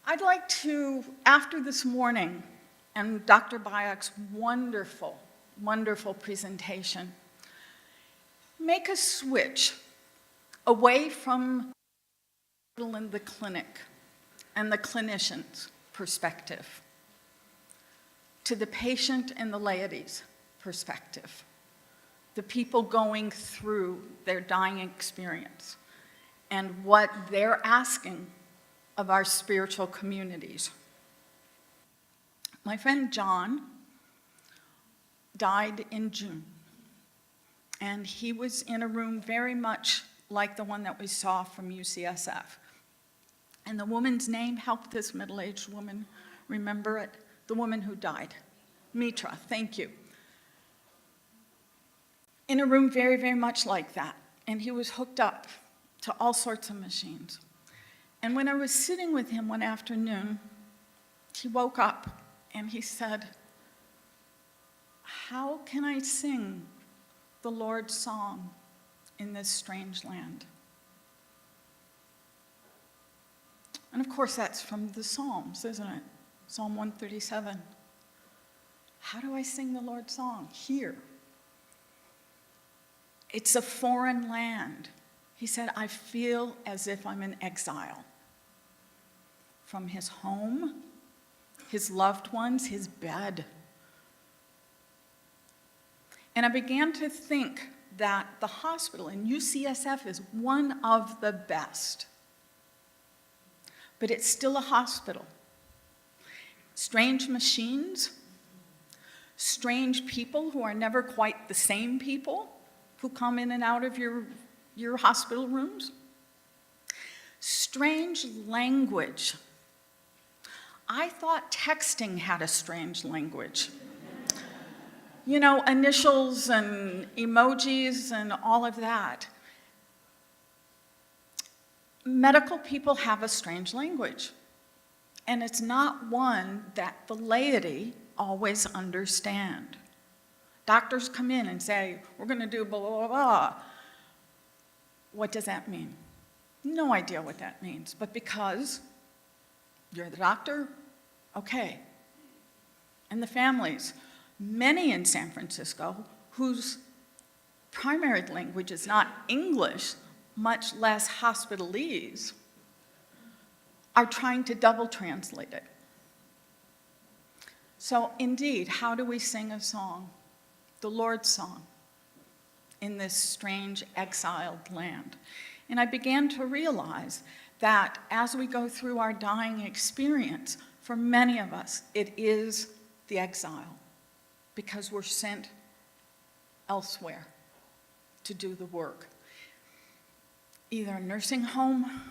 I'd like to, after this morning and Dr. Bayak's wonderful, wonderful presentation, make a switch away from the clinic and the clinician's perspective to the patient and the laity's perspective, the people going through their dying experience and what they're asking of our spiritual communities. My friend John died in June, and he was in a room very much like the one that we saw from UCSF. And the woman's name, help this middle-aged woman remember it, the woman who died. Mitra, thank you. In a room very, very much like that. And he was hooked up to all sorts of machines. And when I was sitting with him one afternoon, he woke up and he said, "How can I sing the Lord's song in this strange land?" And of course, that's from the Psalms, isn't it? Psalm 137. How do I sing the Lord's song here? It's a foreign land. He said, I feel as if I'm in exile from his home, his loved ones, his bed. And I began to think that the hospital in UCSF is one of the best. But it's still a hospital. Strange machines, strange people who are never quite the same people who come in and out of your hospital rooms. Strange language. I thought texting had a strange language. You know, initials and emojis and all of that. Medical people have a strange language, and it's not one that the laity always understand. Doctors come in and say, we're going to do blah, blah, blah, blah. What does that mean? No idea what that means, but because you're the doctor, okay. And the families, many in San Francisco, whose primary language is not English, much less hospitalese, are trying to double translate it. So indeed, how do we sing a song, the Lord's song, in this strange exiled land? And I began to realize that as we go through our dying experience, for many of us, it is the exile, because we're sent elsewhere to do the work. Either a nursing home,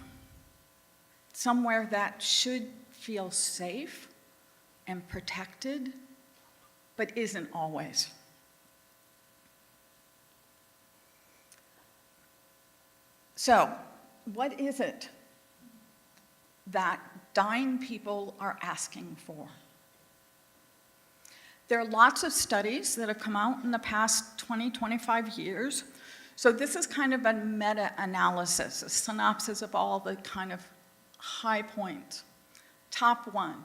somewhere that should feel safe and protected, but isn't always. So, what is it that dying people are asking for? There are lots of studies that have come out in the past 20, 25 years. So this is kind of a meta-analysis, a synopsis of all the kind of high points. Top one,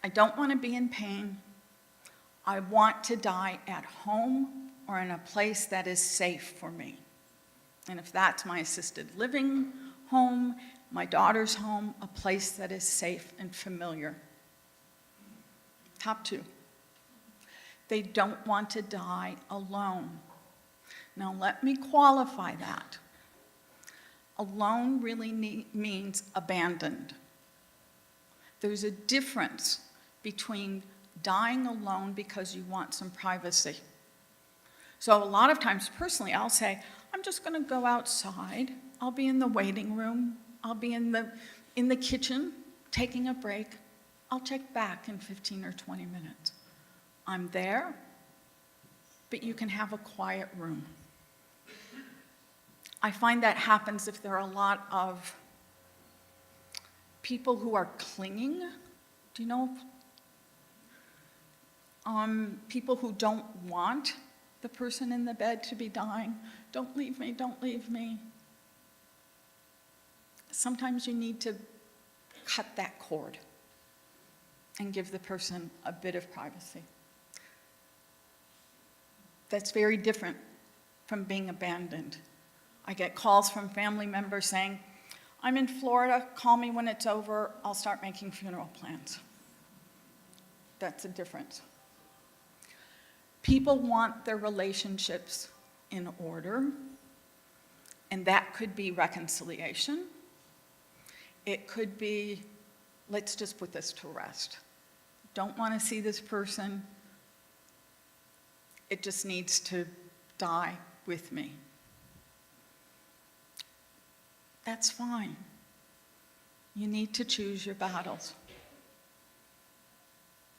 I don't want to be in pain. I want to die at home or in a place that is safe for me. And if that's my assisted living home, my daughter's home, a place that is safe and familiar. Top two, they don't want to die alone. Now let me qualify that. Alone really means abandoned. There's a difference between dying alone because you want some privacy. So a lot of times, personally, I'll say, I'm just going to go outside. I'll be in the waiting room. I'll be in the kitchen taking a break. I'll check back in 15 or 20 minutes. I'm there, but you can have a quiet room. I find that happens if there are a lot of people who are clinging. Do you know? People who don't want the person in the bed to be dying. Don't leave me, don't leave me. Sometimes you need to cut that cord and give the person a bit of privacy. That's very different from being abandoned. I get calls from family members saying, I'm in Florida, call me when it's over, I'll start making funeral plans. That's a difference. People want their relationships in order, and that could be reconciliation. It could be, let's just put this to rest. Don't want to see this person. It just needs to die with me. That's fine. You need to choose your battles.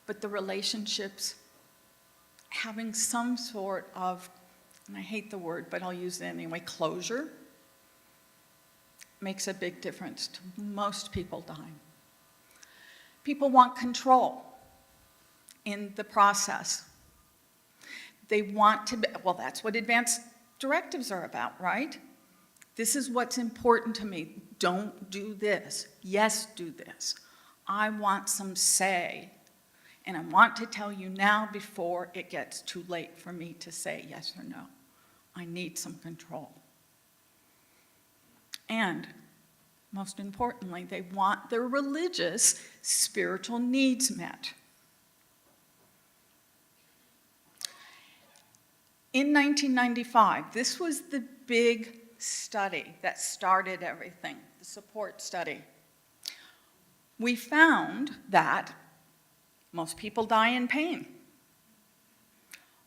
But the relationships, having some sort of, and I hate the word, but I'll use it anyway, closure, makes a big difference to most people dying. People want control in the process. They want to be, well, that's what advanced directives are about, right? This is what's important to me. Don't do this. Yes, do this. I want some say, and I want to tell you now before it gets too late for me to say yes or no. I need some control. And most importantly, they want their religious, spiritual needs met. In 1995, this was the big study that started everything, the support study. We found that most people die in pain.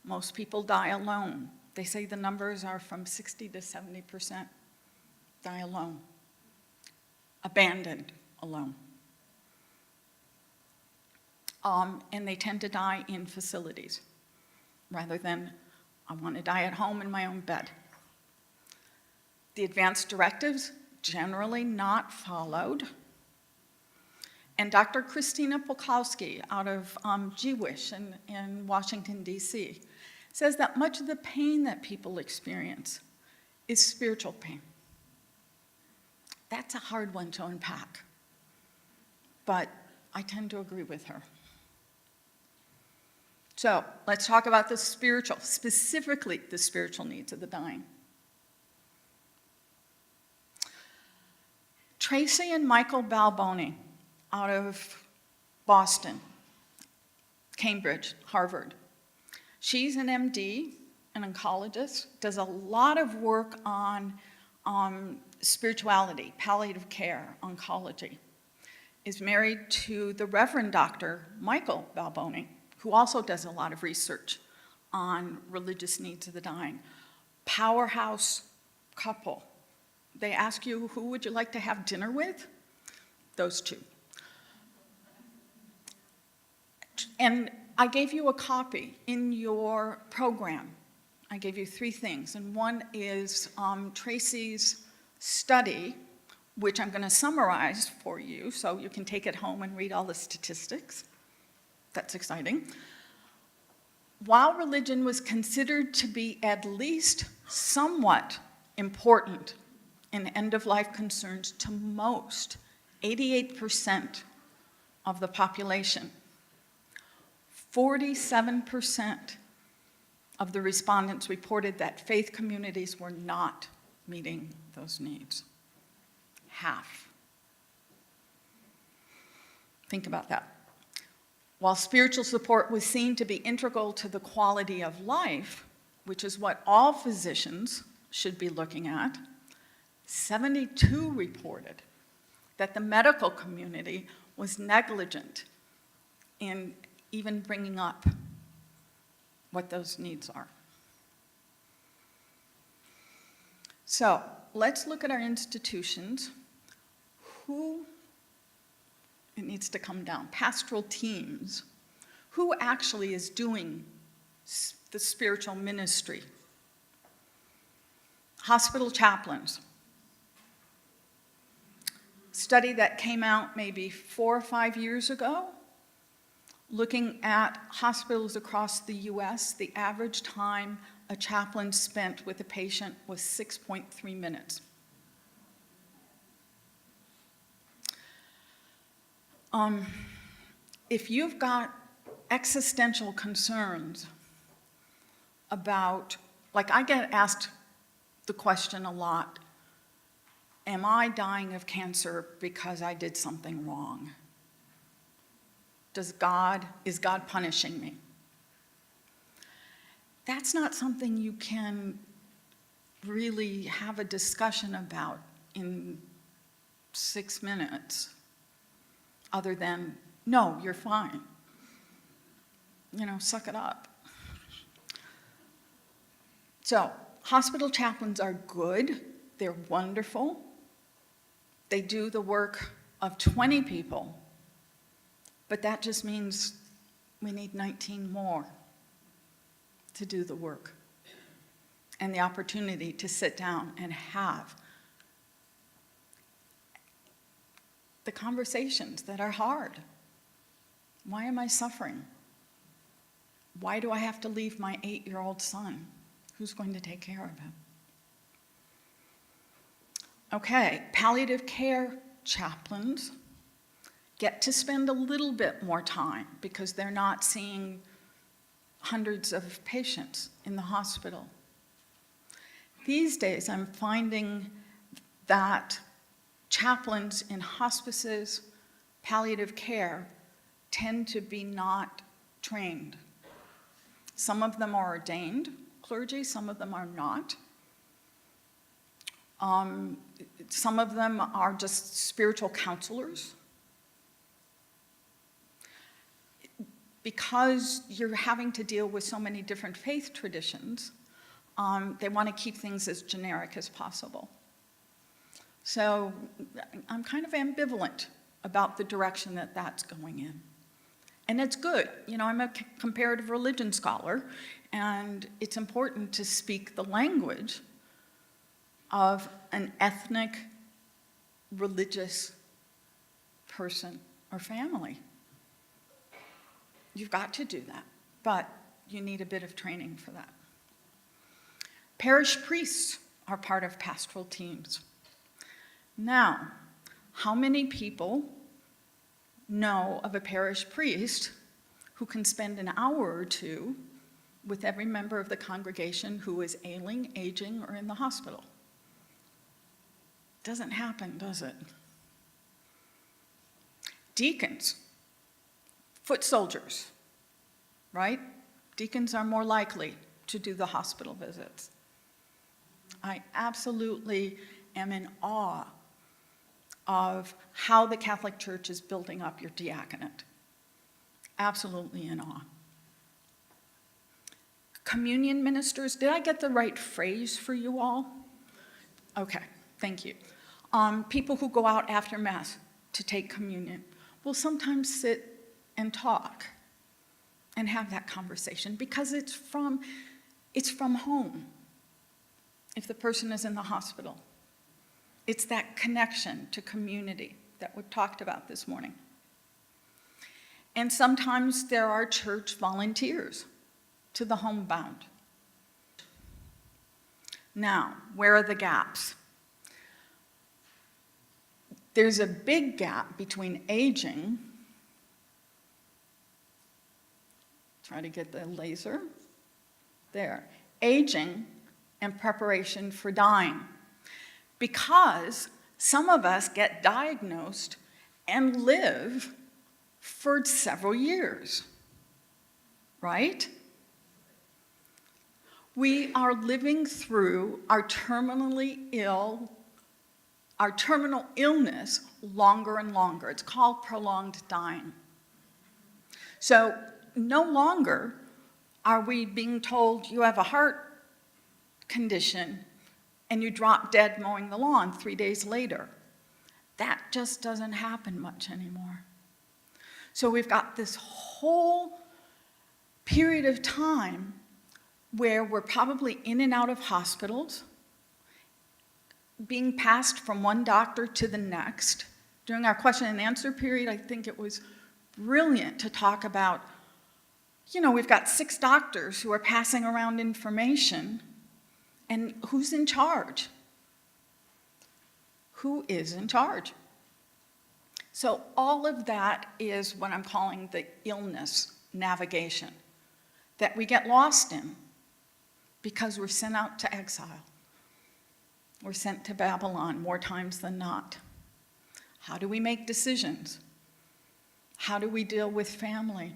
Most people die alone. They say the numbers are from 60 to 70% die alone, abandoned alone. And they tend to die in facilities rather than, I want to die at home in my own bed. The advanced directives, generally not followed. And Dr. Christina Polkowski out of GWISH in Washington, D.C., says that much of the pain that people experience is spiritual pain. That's a hard one to unpack, but I tend to agree with her. So let's talk about the spiritual, specifically the spiritual needs of the dying. Tracy and Michael Balboni out of Boston, Cambridge, Harvard. She's an MD, an oncologist, does a lot of work on spirituality, palliative care, oncology. Is married to the Reverend Dr. Michael Balboni, who also does a lot of research on religious needs of the dying. Powerhouse couple. They ask you, who would you like to have dinner with? Those two. And I gave you a copy in your program. I gave you 3 things, and one is Tracy's study, which I'm going to summarize for you so you can take it home and read all the statistics. That's exciting. While religion was considered to be at least somewhat important in end-of-life concerns to most, 88% of the population, 47% of the respondents reported that faith communities were not meeting those needs. Half. Think about that. While spiritual support was seen to be integral to the quality of life, which is what all physicians should be looking at, 72 reported that the medical community was negligent in even bringing up what those needs are. So let's look at our institutions. Who, it needs to come down, pastoral teams. Who actually is doing the spiritual ministry? Hospital chaplains. Study that came out maybe 4 or 5 years ago, looking at hospitals across the US, the average time a chaplain spent with a patient was 6.3 minutes. If you've got existential concerns about, like I get asked the question a lot, am I dying of cancer because I did something wrong? Is God punishing me? That's not something you can really have a discussion about in 6 minutes, other than, no, you're fine. Suck it up. So, hospital chaplains are good. They're wonderful. They do the work of 20 people, but that just means we need 19 more to do the work and the opportunity to sit down and have the conversations that are hard. Why am I suffering? Why do I have to leave my 8-year-old son? Who's going to take care of him? Okay, palliative care chaplains get to spend a little bit more time because they're not seeing hundreds of patients in the hospital. These days, I'm finding that chaplains in hospices, palliative care, tend to be not trained. Some of them are ordained clergy, some of them are not. Some of them are just spiritual counselors. Because you're having to deal with so many different faith traditions, they want to keep things as generic as possible. So I'm kind of ambivalent about the direction that that's going in. And it's good. I'm a comparative religion scholar, and it's important to speak the language of an ethnic, religious person or family. You've got to do that, but you need a bit of training for that. Parish priests are part of pastoral teams. Now, how many people know of a parish priest who can spend an hour or two with every member of the congregation who is ailing, aging, or in the hospital? Doesn't happen, does it? Deacons, foot soldiers, right? Deacons are more likely to do the hospital visits. I absolutely am in awe of how the Catholic Church is building up your diaconate. Absolutely in awe. Communion ministers, did I get the right phrase for you all? Okay, thank you. People who go out after Mass to take communion will sometimes sit and talk and have that conversation because it's from home if the person is in the hospital. It's that connection to community that we've talked about this morning. And sometimes there are church volunteers to the homebound. Now, where are the gaps? There's a big gap between aging, try to get the laser, there, aging and preparation for dying. Because some of us get diagnosed and live for several years, right? We are living through our terminal illness longer and longer. It's called prolonged dying. So no longer are we being told you have a heart condition and you drop dead mowing the lawn 3 days later. That just doesn't happen much anymore. So we've got this whole period of time where we're probably in and out of hospitals, being passed from one doctor to the next. During our question and answer period, I think it was brilliant to talk about, we've got 6 doctors who are passing around information, and who's in charge? Who is in charge? So all of that is what I'm calling the illness navigation that we get lost in because we're sent out to exile. We're sent to Babylon more times than not. How do we make decisions? How do we deal with family?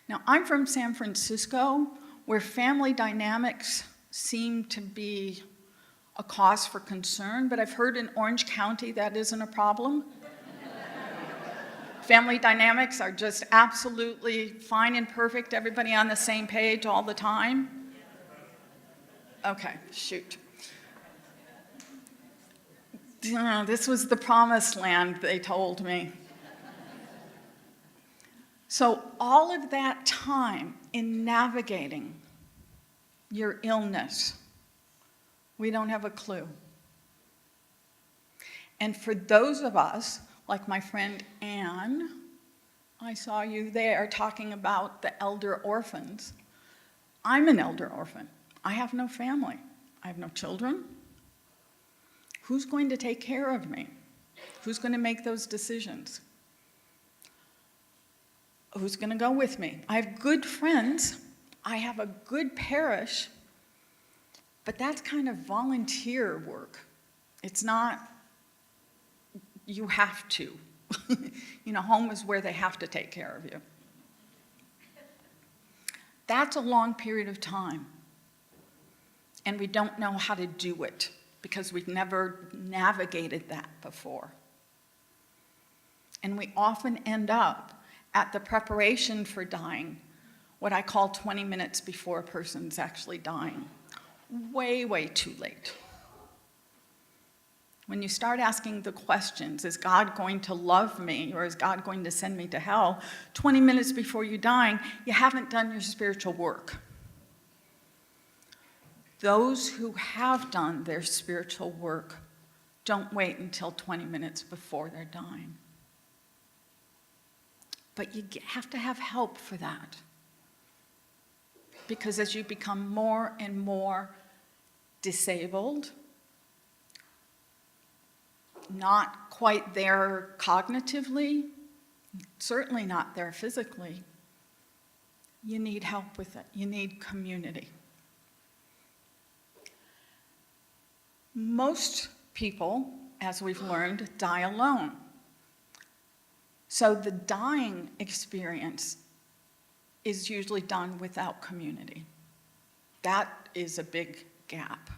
Now, I'm from San Francisco, where family dynamics seem to be a cause for concern, but I've heard in Orange County that isn't a problem. Family dynamics are just absolutely fine and perfect, everybody on the same page all the time. Okay, shoot. This was the promised land, they told me. So all of that time in navigating your illness, we don't have a clue. And for those of us, like my friend Anne, I saw you there talking about the elder orphans. I'm an elder orphan. I have no family. I have no children. Who's going to take care of me? Who's going to make those decisions? Who's going to go with me? I have good friends. I have a good parish, but that's kind of volunteer work. It's not, you have to. Home is where they have to take care of you. That's a long period of time. And we don't know how to do it because we've never navigated that before. And we often end up at the preparation for dying, what I call 20 minutes before a person's actually dying. Way, way too late. When you start asking the questions, is God going to love me or is God going to send me to hell? 20 minutes before you're dying, you haven't done your spiritual work. Those who have done their spiritual work don't wait until 20 minutes before they're dying. But you have to have help for that. Because as you become more and more disabled, not quite there cognitively, certainly not there physically, you need help with it. You need community. Most people, as we've learned, die alone. So the dying experience is usually done without community. That is a big gap.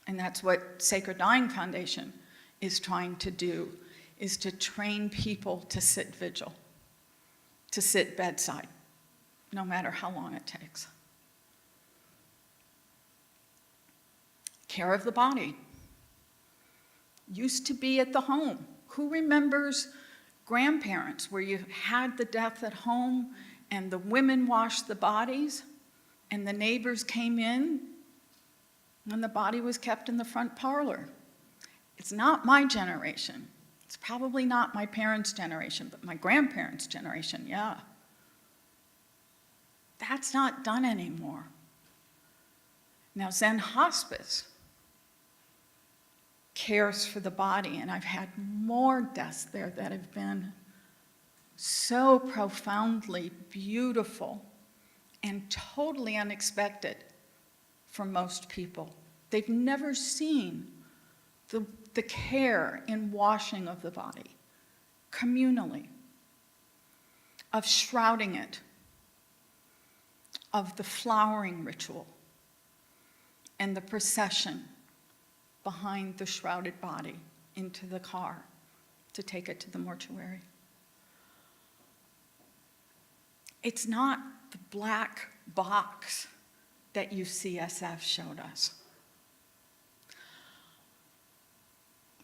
And that's what Sacred Dying Foundation is trying to do, is to train people to sit vigil, to sit bedside, no matter how long it takes. Care of the body used to be at the home. Who remembers grandparents where you had the death at home and the women washed the bodies and the neighbors came in and the body was kept in the front parlor? It's not my generation. It's probably not my parents' generation, but my grandparents' generation, yeah. That's not done anymore. Now, Zen Hospice cares for the body, and I've had more deaths there that have been so profoundly beautiful and totally unexpected for most people. They've never seen the care in washing of the body, communally, of shrouding it, of the flowering ritual, and the procession behind the shrouded body into the car to take it to the mortuary. It's not the black box that UCSF showed us.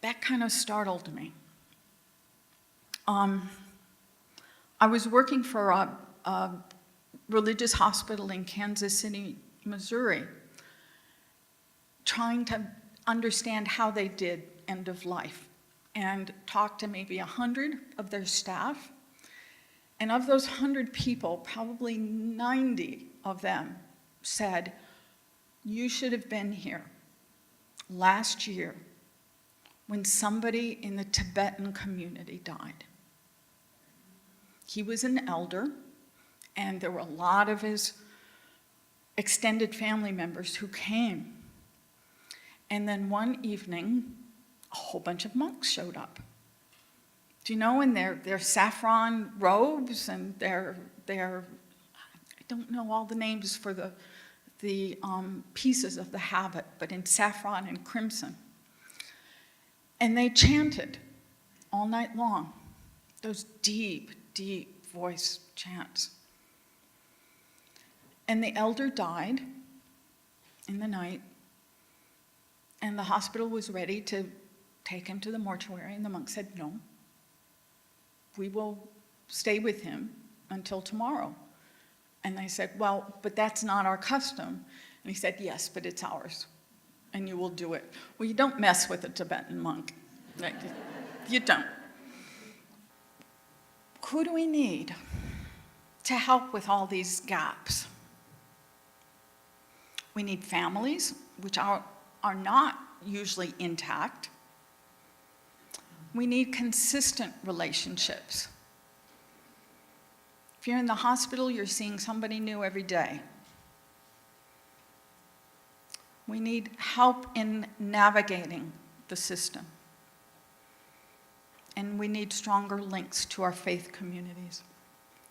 That kind of startled me. I was working for a religious hospital in Kansas City, Missouri, trying to understand how they did end of life, and talked to maybe 100 of their staff. And of those 100 people, probably 90 of them said, "You should have been here last year when somebody in the Tibetan community died. He was an elder, and there were a lot of his extended family members who came. And then one evening, a whole bunch of monks showed up. Do you know, in their saffron robes and their I don't know all the names for the pieces of the habit, but in saffron and crimson. And they chanted all night long, those deep, deep voice chants. And the elder died in the night, and the hospital was ready to take him to the mortuary, and the monk said, no, we will stay with him until tomorrow. And they said, well, but that's not our custom. And he said, yes, but it's ours, and you will do it. Well, you don't mess with a Tibetan monk. You don't. Who do we need to help with all these gaps? We need families, which are not usually intact. We need consistent relationships. If you're in the hospital, you're seeing somebody new every day. We need help in navigating the system. And we need stronger links to our faith communities.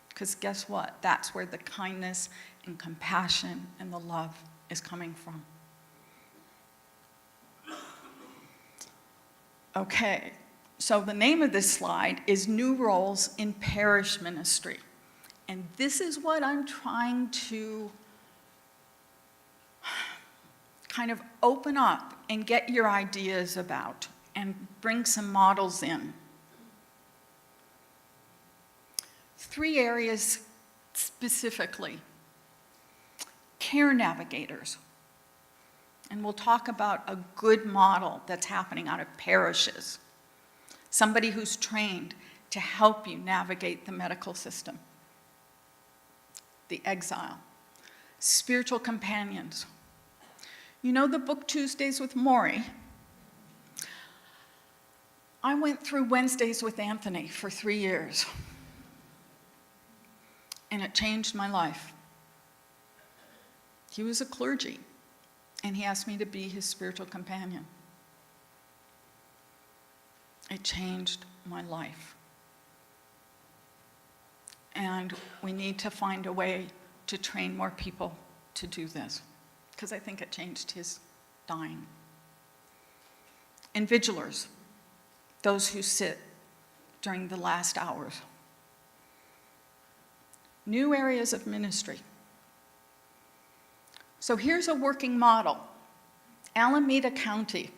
Because guess what? That's where the kindness and compassion and the love is coming from. Okay, so the name of this slide is New Roles in Parish Ministry. And this is what I'm trying to kind of open up and get your ideas about and bring some models in. 3 areas specifically. Care navigators. And we'll talk about a good model that's happening out of parishes. Somebody who's trained to help you navigate the medical system. The exile. Spiritual companions. You know the book Tuesdays with Megory? I went through Wednesdays with Anthony for 3 years. And it changed my life. He was a clergy, and he asked me to be his spiritual companion. It changed my life. And we need to find a way to train more people to do this, because I think it changed his dying. And vigilers, those who sit during the last hours. New areas of ministry. So here's a working model. Alameda County.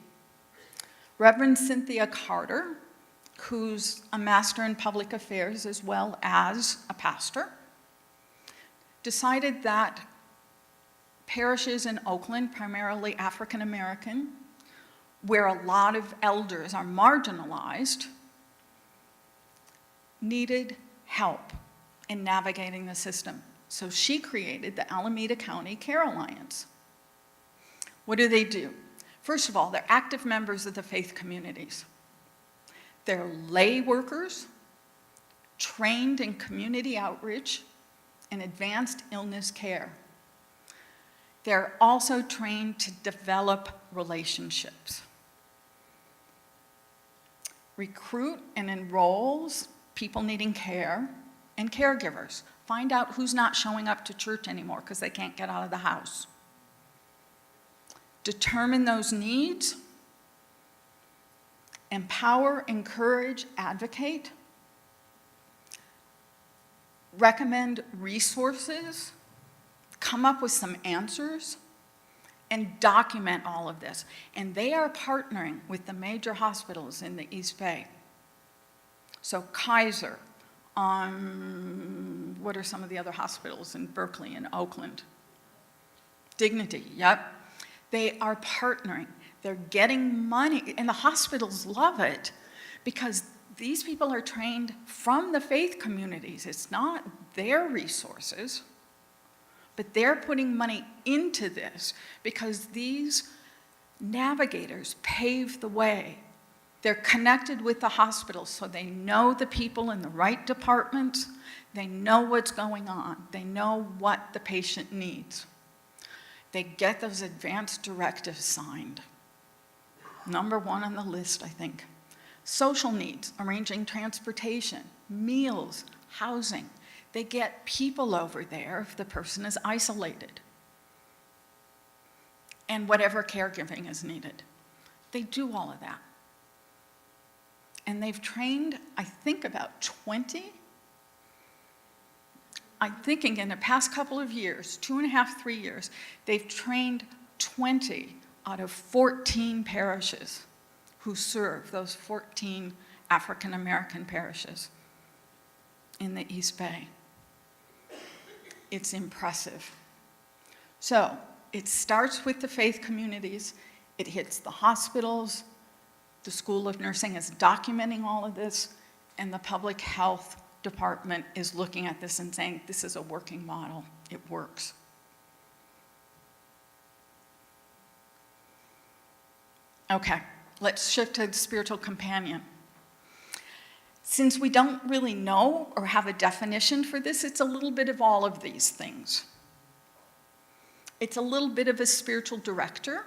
Reverend Cynthia Carter, who's a master in public affairs as well as a pastor, decided that parishes in Oakland, primarily African American, where a lot of elders are marginalized, needed help in navigating the system. So she created the Alameda County Care Alliance. What do? First of all, they're active members of the faith communities. They're lay workers, trained in community outreach and advanced illness care. They're also trained to develop relationships. Recruit and enrolls people needing care and caregivers. Find out who's not showing up to church anymore because they can't get out of the house. Determine those needs. Empower, encourage, advocate. Recommend resources. Come up with some answers. And document all of this. And they are partnering with the major hospitals in the East Bay. So Kaiser, what are some of the other hospitals in Berkeley and Oakland? Dignity, yep. They are partnering. They're getting money, and the hospitals love it because these people are trained from the faith communities. It's not their resources, but they're putting money into this because these navigators pave the way They're connected with the hospital, so they know the people in the right departments. They know what's going on. They know what the patient needs. They get those advanced directives signed. Number one on the list, I think. Social needs, arranging transportation, meals, housing. They get people over there if the person is isolated. And whatever caregiving is needed. They do all of that. And they've trained, I think, about 20. I'm thinking in the past couple of years, 2.5, 3 years, they've trained 20 out of 14 parishes who serve those 14 African American parishes in the East Bay. It's impressive. So it starts with the faith communities. It hits the hospitals. The School of Nursing is documenting all of this, and the public health department is looking at this and saying, this is a working model. It works. Okay, let's shift to the spiritual companion. Since we don't really know or have a definition for this, it's a little bit of all of these things. It's a little bit of a spiritual director,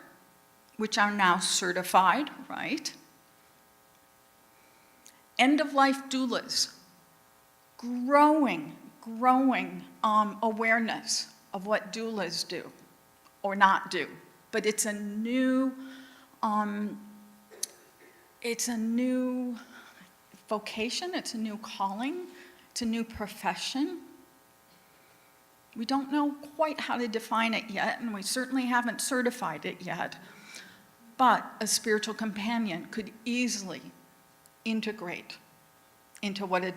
which are now certified, right? End-of-life doulas, growing awareness of what doulas do or not do. But it's a new vocation, it's a new calling, it's a new profession. We don't know quite how to define it yet, and we certainly haven't certified it yet. But a spiritual companion could easily integrate into what a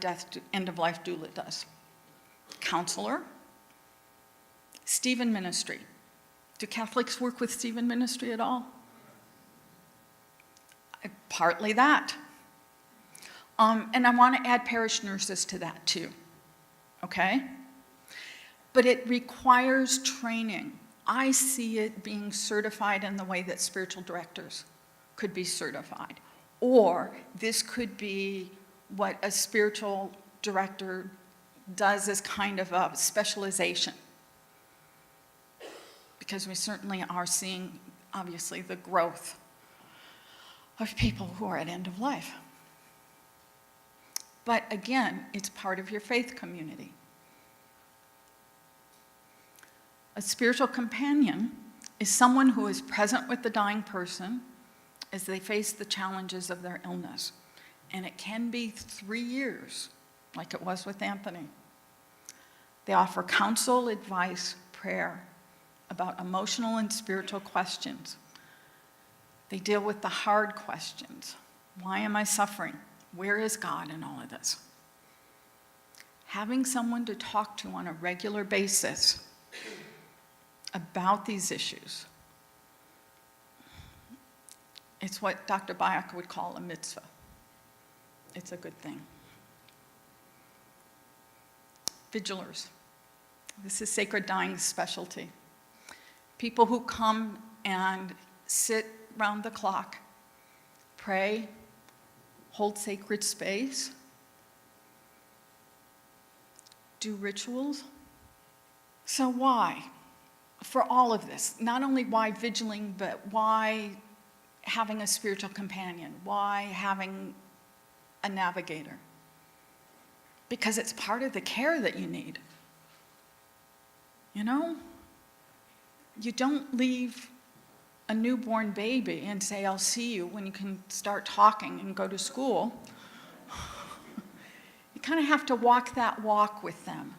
end-of-life doula does. Counselor, Stephen ministry. Do Catholics work with Stephen ministry at all? Partly that. And I want to add parish nurses to that too, okay? But it requires training. I see it being certified in the way that spiritual directors could be certified. Or this could be what a spiritual director does as kind of a specialization. Because we certainly are seeing, obviously, the growth of people who are at end of life. But again, it's part of your faith community. A spiritual companion is someone who is present with the dying person as they face the challenges of their illness. And it can be 3 years, like it was with Anthony. They offer counsel, advice, prayer about emotional and spiritual questions. They deal with the hard questions. Why am I suffering? Where is God in all of this? Having someone to talk to on a regular basis about these issues, it's what Dr. Bayek would call a mitzvah. It's a good thing. Vigilers. This is Sacred Dying's specialty. People who come and sit round the clock, pray, hold sacred space, do rituals. So why? For all of this, not only why vigiling, but why having a spiritual companion? Why having a navigator? Because it's part of the care that you need. You know? You don't leave a newborn baby and say, I'll see you when you can start talking and go to school. You kind of have to walk that walk with them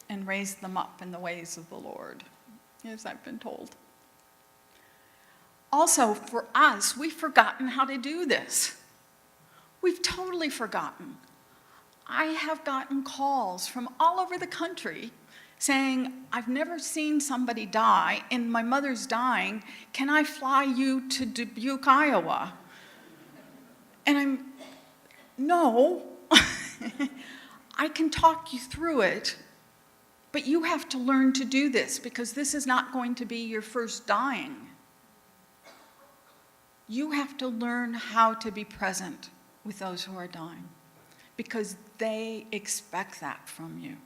and raise them up in the ways of the Lord, as I've been told. Also, for us, we've forgotten how to do this. We've totally forgotten. I have gotten calls from all over the country saying, I've never seen somebody die, and my mother's dying. Can I fly you to Dubuque, Iowa? And no. I can talk you through it, but you have to learn to do this because this is not going to be your first dying. You have to learn how to be present with those who are dying because they expect that from you.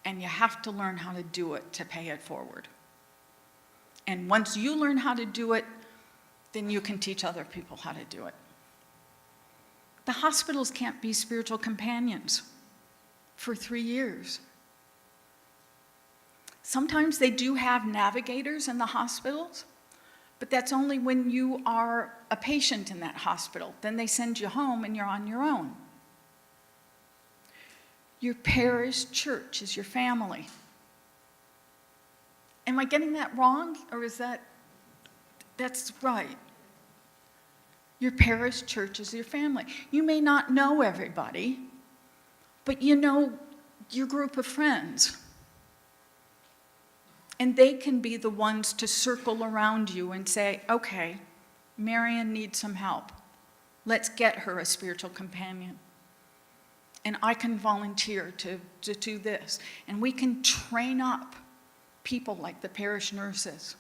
And you have to learn how to do it to pay it forward. And once you learn how to do it, then you can teach other people how to do it. The hospitals can't be spiritual companions for 3 years. Sometimes they do have navigators in the hospitals, but that's only when you are a patient in that hospital. Then they send you home and you're on your own. Your parish church is your family. Am I getting that wrong, or is that's right? Your parish church is your family. You may not know everybody, but you know your group of friends. And they can be the ones to circle around you and say, okay, Marion needs some help. Let's get her a spiritual companion. And I can volunteer to do this. And we can train up people like the parish nurses